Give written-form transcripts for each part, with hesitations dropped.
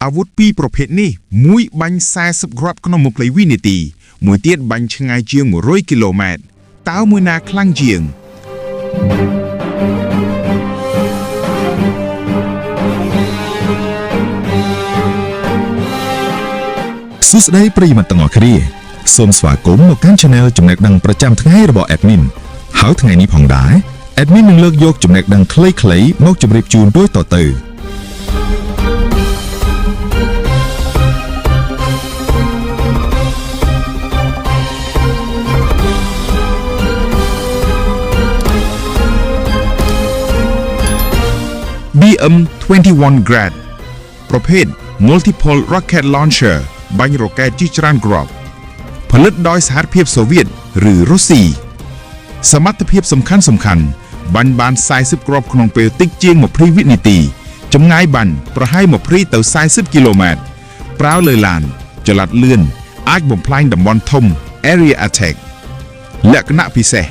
อาวุธពីប្រភេទនេះមួយបាញ់40គ្រាប់ក្នុងមួយវិនាទីមួយទៀតបាញ់ឆ្ងាយជាង100គីឡូម៉ែត្រតើមួយណាខ្លាំងជាងសួស្តីប្រិយមិត្តទាំងអស់គ្នាសូមស្វាគមន៍មកកាន់ Channel ចំណេះដឹងប្រចាំថ្ងៃរបស់ Admin ហើយថ្ងៃនេះផងដែរ Admin នឹងលើកយកចំណេះដឹងខ្លីៗមកជម្រាបជូនដូចតទៅBM-21 Grad ប្រភេទ Multiple Rocket Launcher បាញ់រ៉ុកែតជាច្រើនគ្រាប់ផលិតដោយសហរដ្ឋភាពសូវៀតឬរុស្ស៊ីសមត្ថភាពសំខាន់បាញ់បាន40គ្រាប់ក្នុងពេលតិចជាង20វិនាទីចម្ងាយបាញ់ប្រហែល20ទៅ40គីឡូម៉ែត្រប្រើលើឡានចល័តលឿនអាចបំផ្លាញតំបន់ធំ Area Attack លក្ខណៈពិសេស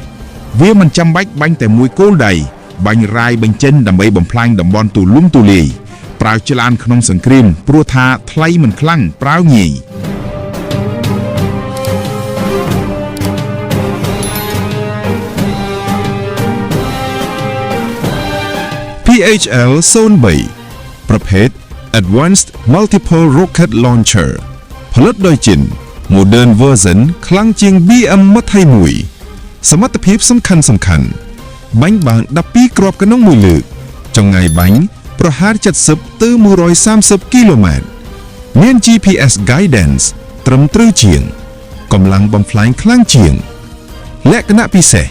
វាមិនចាំបាច់បាញ់តែមួយគោលដៅបាញ់រាយបញ្ចេញដើម្បីបំផ្លាញតំបន់ទូលំទូលាយប្រើចល័នក្នុងសង្គ្រាមព្រោះថាថ្លៃមិនខ្លាំងប្រើងាយPHL-03 ប្រភេទ Advanced Multiple Rocket Launcher ផលិតដោយចិន Modern Version ខ្លាំងជាង BM-21 សមត្ថភាពសំខាន់បាញ់បាន12គ្រាប់ក្នុងមួយលើកចម្ងាយបាញ់ប្រហែល70ទៅ130គីឡូម៉ែត្រមាន GPS Guidance ត្រឹមត្រូវជាងកម្លាំងបំផ្លាញខ្លាំងជាងលក្ខណៈពិសេស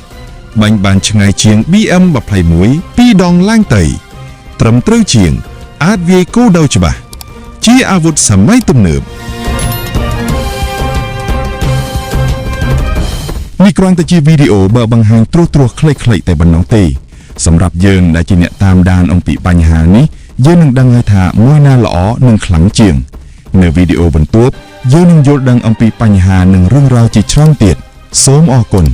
បាញ់បានឆ្ងាយជាង BM-21 2ដងឡើងទៅត្រឹមត្រូវជាងអាចវាយគោលដៅច្បាស់ជាអាវុធសម័យទំនើបនេះគ្រាន់តែជាវីដេអូបើបង្ហាញត្រួសខ្លីៗតែប៉ុណ្ណោះទេសម្រាប់យើងដែលជាអ្នកតាមដានអំពីបញ្ហានេះយើងនឹងដឹងហើយថាមួយណាល្អនិងខ្លាំងជាងនៅវីដេអូបន្ទាប់យើងនឹងយល់ដឹងអំពីបញ្ហានិងរឿងរ៉ាវជាច្រើនទៀតសូមអរគុណ